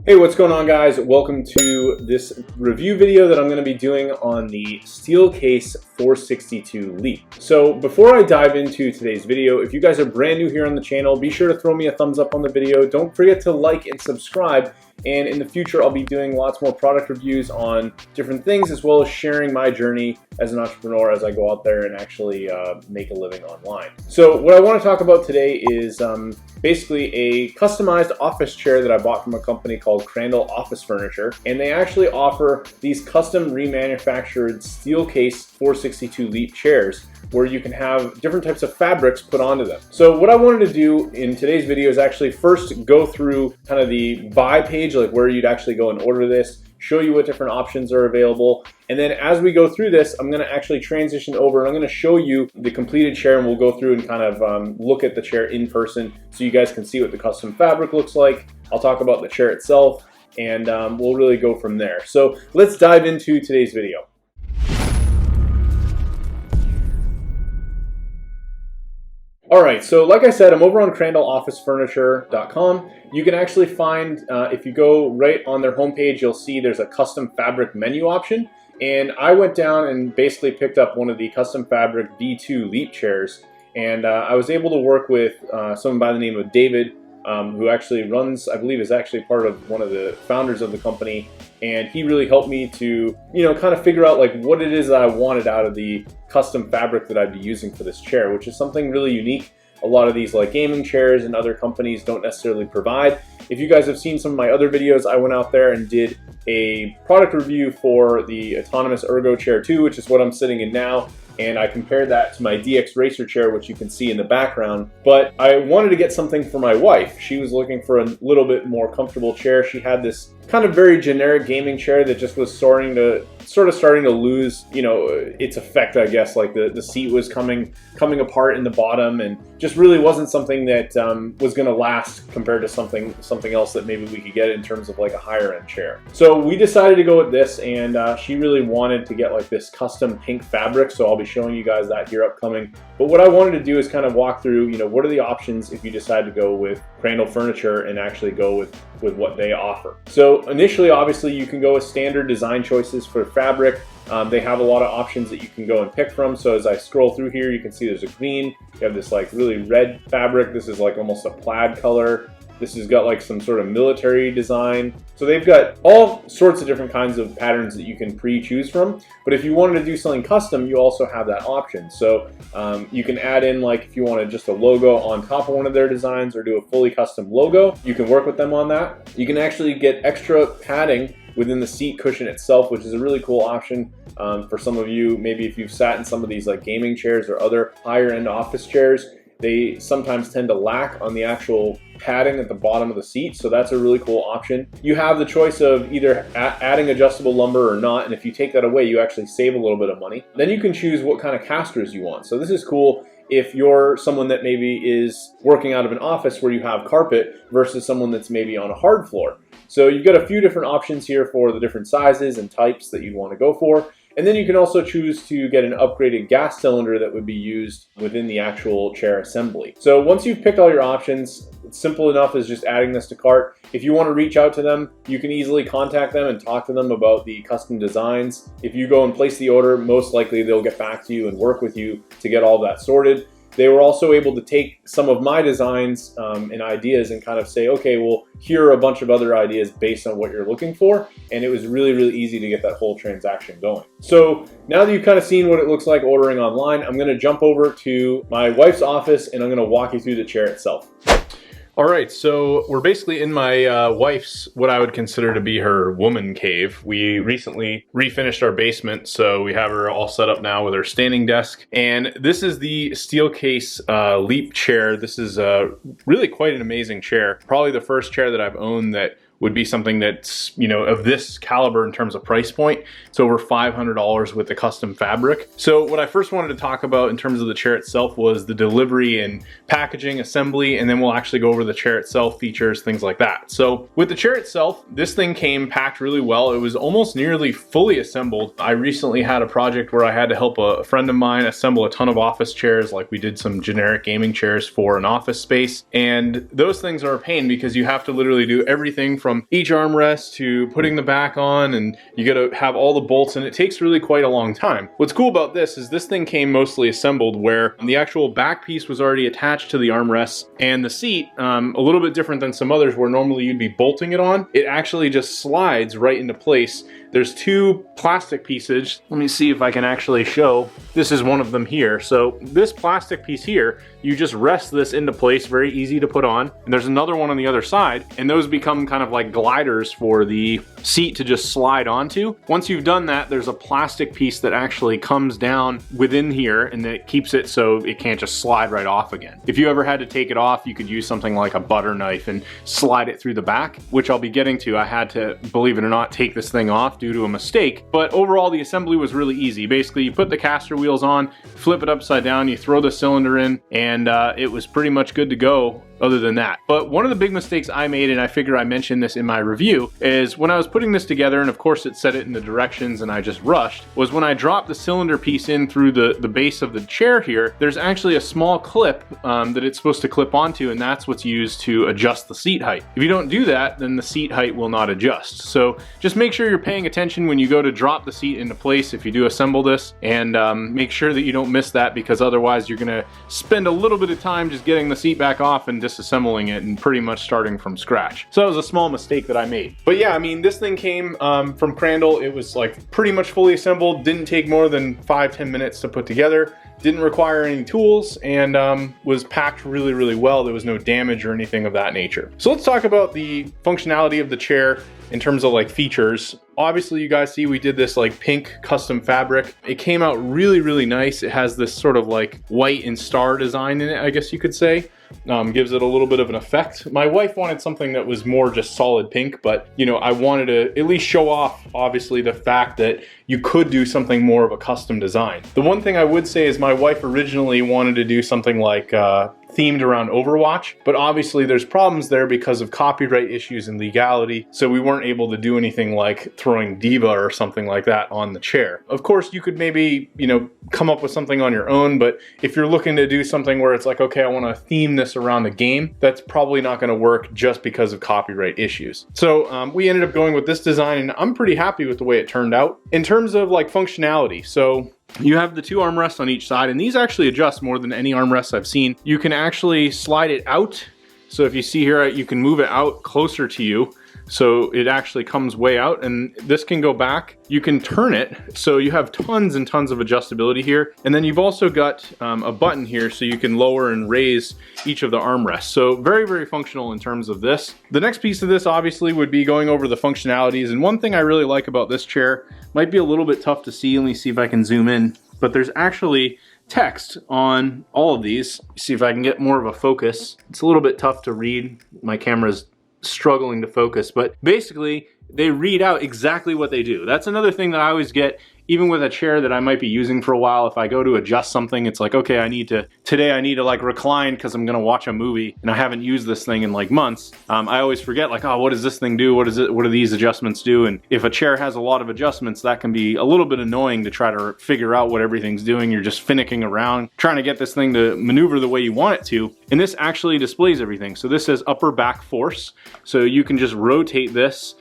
Hey, what's going on, guys? Welcome to this review video that I'm going to be doing on the Steelcase 462 Leap. So before I dive into today's video, if you guys are brand new here on the channel, be sure to throw me a thumbs up on the video. Don't forget to like and subscribe. And in the future, I'll be doing lots more product reviews on different things, as well as sharing my journey as an entrepreneur as I go out there and actually make a living online. So what I want to talk about today is basically a customized office chair that I bought from a company called Crandall Office Furniture. And they actually offer these custom remanufactured Steelcase 462 Leap chairs, where you can have different types of fabrics put onto them. So what I wanted to do in today's video is actually first go through kind of the buy page, like where you'd actually go and order this, show you what different options are available. And then as we go through this, I'm gonna actually transition over and I'm gonna show you the completed chair, and we'll go through and kind of look at the chair in person so you guys can see what the custom fabric looks like. I'll talk about the chair itself, and we'll really go from there. So let's dive into today's video. Alright, so like I said, I'm over on CrandallOfficeFurniture.com. You can actually find, if you go right on their homepage, you'll see there's a custom fabric menu option. And I went down and basically picked up one of the custom fabric V2 Leap chairs. And I was able to work with someone by the name of David, who actually runs, I believe is actually part of one of the founders of the company. And he really helped me to, kind of figure out like what it is that I wanted out of the custom fabric that I'd be using for this chair, which is something really unique. A lot of these like gaming chairs and other companies don't necessarily provide. If you guys have seen some of my other videos, I went out there and did a product review for the autonomous Ergo Chair 2, which is what I'm sitting in now. And I compared that to my DX Racer chair, which you can see in the background. But I wanted to get something for my wife. She was looking for a little bit more comfortable chair. She had this kind of very generic gaming chair that just was starting to lose, its effect, I guess. Like the seat was coming apart in the bottom, and just really wasn't something that was going to last compared to something else that maybe we could get in terms of like a higher end chair. So we decided to go with this, and she really wanted to get like this custom pink fabric. So I'll be showing you guys that here upcoming. But what I wanted to do is kind of walk through, what are the options if you decide to go with Crandall Furniture and actually go with what they offer. So initially, obviously, you can go with standard design choices for fabric. They have a lot of options that you can go and pick from. So as I scroll through here, you can see there's a green. You have this like really red fabric. This is like almost a plaid color. This has got like some sort of military design. So they've got all sorts of different kinds of patterns that you can pre-choose from. But if you wanted to do something custom, you also have that option. So you can add in, like, if you wanted just a logo on top of one of their designs or do a fully custom logo, you can work with them on that. You can actually get extra padding within the seat cushion itself, which is a really cool option for some of you. Maybe if you've sat in some of these like gaming chairs or other higher end office chairs, they sometimes tend to lack on the actual padding at the bottom of the seat, so that's a really cool option. You have the choice of either adding adjustable lumbar or not, and if you take that away, you actually save a little bit of money. Then you can choose what kind of casters you want. So this is cool if you're someone that maybe is working out of an office where you have carpet versus someone that's maybe on a hard floor. So you've got a few different options here for the different sizes and types that you'd want to go for. And then you can also choose to get an upgraded gas cylinder that would be used within the actual chair assembly. So once you've picked all your options, it's simple enough as just adding this to cart. If you want to reach out to them, you can easily contact them and talk to them about the custom designs. If you go and place the order, most likely they'll get back to you and work with you to get all that sorted. They were also able to take some of my designs and ideas and kind of say, okay, well, here are a bunch of other ideas based on what you're looking for. And it was really, really easy to get that whole transaction going. So now that you've kind of seen what it looks like ordering online, I'm going to jump over to my wife's office and I'm going to walk you through the chair itself. All right, so we're basically in my wife's, what I would consider to be her woman cave. We recently refinished our basement, so we have her all set up now with her standing desk. And this is the Steelcase Leap chair. This is really quite an amazing chair. Probably the first chair that I've owned that would be something that's, of this caliber in terms of price point. It's over $500 with the custom fabric. So what I first wanted to talk about in terms of the chair itself was the delivery and packaging, assembly, and then we'll actually go over the chair itself, features, things like that. So with the chair itself, this thing came packed really well. It was almost nearly fully assembled. I recently had a project where I had to help a friend of mine assemble a ton of office chairs, like we did some generic gaming chairs for an office space. And those things are a pain because you have to literally do everything from from each armrest to putting the back on, and you gotta have all the bolts, and it takes really quite a long time. What's cool about this is this thing came mostly assembled where the actual back piece was already attached to the armrests, and the seat, a little bit different than some others where normally you'd be bolting it on, it actually just slides right into place. There's two plastic pieces. Let me see if I can actually show. This is one of them here. So this plastic piece here, you just rest this into place, very easy to put on. And there's another one on the other side, and those become kind of like gliders for the seat to just slide onto. Once you've done that, there's a plastic piece that actually comes down within here, and it keeps it so it can't just slide right off again. If you ever had to take it off, you could use something like a butter knife and slide it through the back, which I'll be getting to. I had to, believe it or not, take this thing off due to a mistake, but overall the assembly was really easy. Basically, you put the caster wheels on, flip it upside down, you throw the cylinder in, and it was pretty much good to go other than that. But one of the big mistakes I made, and I figure I mentioned this in my review, is when I was putting this together, and of course it said it in the directions and I just rushed, was when I dropped the cylinder piece in through the base of the chair here, there's actually a small clip that it's supposed to clip onto, and that's what's used to adjust the seat height. If you don't do that, then the seat height will not adjust. So just make sure you're paying attention when you go to drop the seat into place if you do assemble this, and make sure that you don't miss that, because otherwise you're gonna spend a little bit of time just getting the seat back off and disassembling it and pretty much starting from scratch. So that was a small mistake that I made. But yeah, I mean, this thing came from Crandall. It was like pretty much fully assembled, didn't take more than 5-10 minutes to put together, didn't require any tools, and was packed really, really well. There was no damage or anything of that nature. So let's talk about the functionality of the chair in terms of like features. Obviously, you guys see we did this like pink custom fabric. It came out really, really nice. It has this sort of like white and star design in it, I guess you could say. Gives it a little bit of an effect. My wife wanted something that was more just solid pink, but you know, I wanted to at least show off, obviously, the fact that you could do something more of a custom design. The one thing I would say is my wife originally wanted to do something like themed around Overwatch, but obviously there's problems there because of copyright issues and legality, so we weren't able to do anything like throwing Diva or something like that on the chair. Of course, you could maybe, you know, come up with something on your own, but if you're looking to do something where it's like, okay, I want to theme this around the game, that's probably not going to work just because of copyright issues. So we ended up going with this design, and I'm pretty happy with the way it turned out. In terms of like functionality, so you have the two armrests on each side, and these actually adjust more than any armrests I've seen. You can actually slide it out. So if you see here, you can move it out closer to you. So it actually comes way out, and this can go back. You can turn it, so you have tons and tons of adjustability here. And then you've also got a button here so you can lower and raise each of the armrests. So very, very functional in terms of this. The next piece of this obviously would be going over the functionalities. And one thing I really like about this chair, might be a little bit tough to see. Let me see if I can zoom in, but there's actually text on all of these. See if I can get more of a focus. It's a little bit tough to read. My camera's struggling to focus, but basically they read out exactly what they do. That's another thing that I always get, even with a chair that I might be using for a while. If I go to adjust something, it's like, okay, today I need to like recline because I'm gonna watch a movie and I haven't used this thing in like months. I always forget like, oh, what does this thing do? What do these adjustments do? And if a chair has a lot of adjustments, that can be a little bit annoying to try to figure out what everything's doing. You're just finicking around, trying to get this thing to maneuver the way you want it to. And this actually displays everything. So this says upper back force. So you can just rotate this,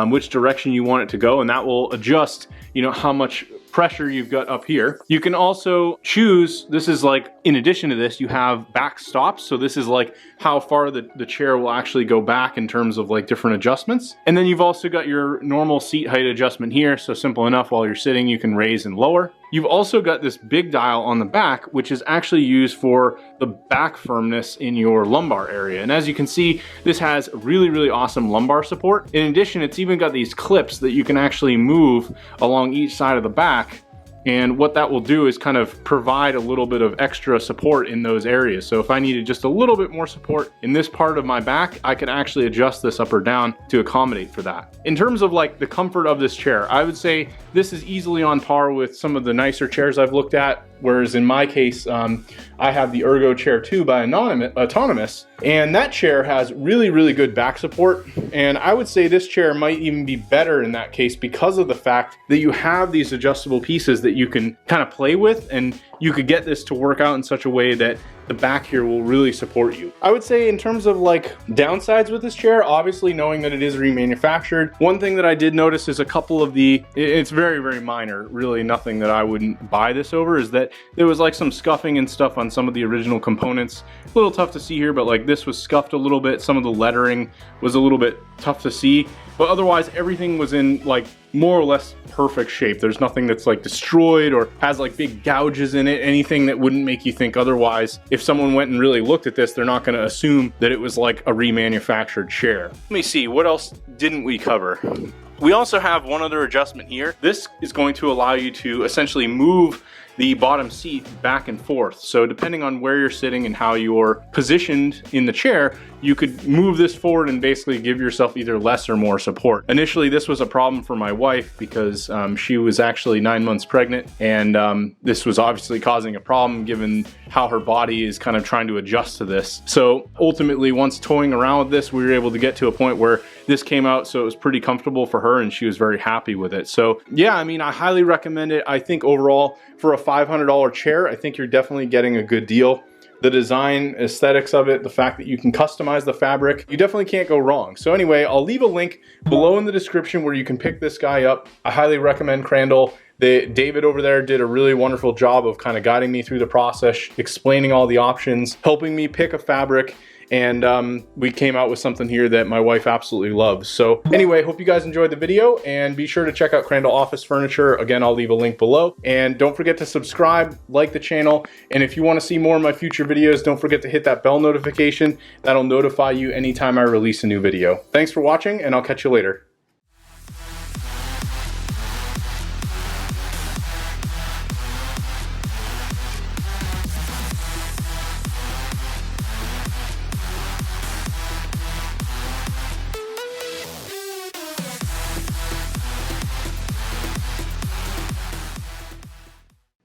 which direction you want it to go, and that will adjust, you know, how much pressure you've got up here. You can also choose, this is like, in addition to this, you have back stops. So this is like how far the chair will actually go back in terms of like different adjustments. And then you've also got your normal seat height adjustment here. So simple enough, while you're sitting, you can raise and lower. You've also got this big dial on the back, which is actually used for the back firmness in your lumbar area. And as you can see, this has really, really awesome lumbar support. In addition, it's even got these clips that you can actually move along each side of the back. And what that will do is kind of provide a little bit of extra support in those areas. So if I needed just a little bit more support in this part of my back, I can actually adjust this up or down to accommodate for that. In terms of like the comfort of this chair, I would say this is easily on par with some of the nicer chairs I've looked at. Whereas in my case, I have the Ergo Chair 2 by Autonomous, and that chair has really, really good back support. And I would say this chair might even be better in that case because of the fact that you have these adjustable pieces that you can kind of play with and you could get this to work out in such a way that the back here will really support you. I would say in terms of like downsides with this chair, obviously knowing that it is remanufactured, one thing that I did notice is a couple of it's very, very minor, really nothing that I wouldn't buy this over, is that there was like some scuffing and stuff on some of the original components. A little tough to see here, but like this was scuffed a little bit. Some of the lettering was a little bit tough to see, but otherwise everything was in like more or less perfect shape. There's nothing that's like destroyed or has like big gouges in it, anything that wouldn't make you think otherwise. If someone went and really looked at this, they're not going to assume that it was like a remanufactured chair. Let me see, what else didn't we cover? We also have one other adjustment here. This is going to allow you to essentially move the bottom seat back and forth. So depending on where you're sitting and how you're positioned in the chair, you could move this forward and basically give yourself either less or more support. Initially, this was a problem for my wife because she was actually 9 months pregnant, and this was obviously causing a problem given how her body is kind of trying to adjust to this. So ultimately, once toying around with this, we were able to get to a point where this came out so it was pretty comfortable for her and she was very happy with it. So yeah, I mean, I highly recommend it. I think overall for a $500 chair, I think you're definitely getting a good deal. The design, aesthetics of it, the fact that you can customize the fabric, you definitely can't go wrong. So anyway, I'll leave a link below in the description where you can pick this guy up. I highly recommend Crandall. David over there did a really wonderful job of kind of guiding me through the process, explaining all the options, helping me pick a fabric, and we came out with something here that my wife absolutely loves. So anyway, hope you guys enjoyed the video, and be sure to check out Crandall Office Furniture. Again, I'll leave a link below, and don't forget to subscribe, like the channel, and if you want to see more of my future videos, don't forget to hit that bell notification. That'll notify you anytime I release a new video. Thanks for watching, and I'll catch you later.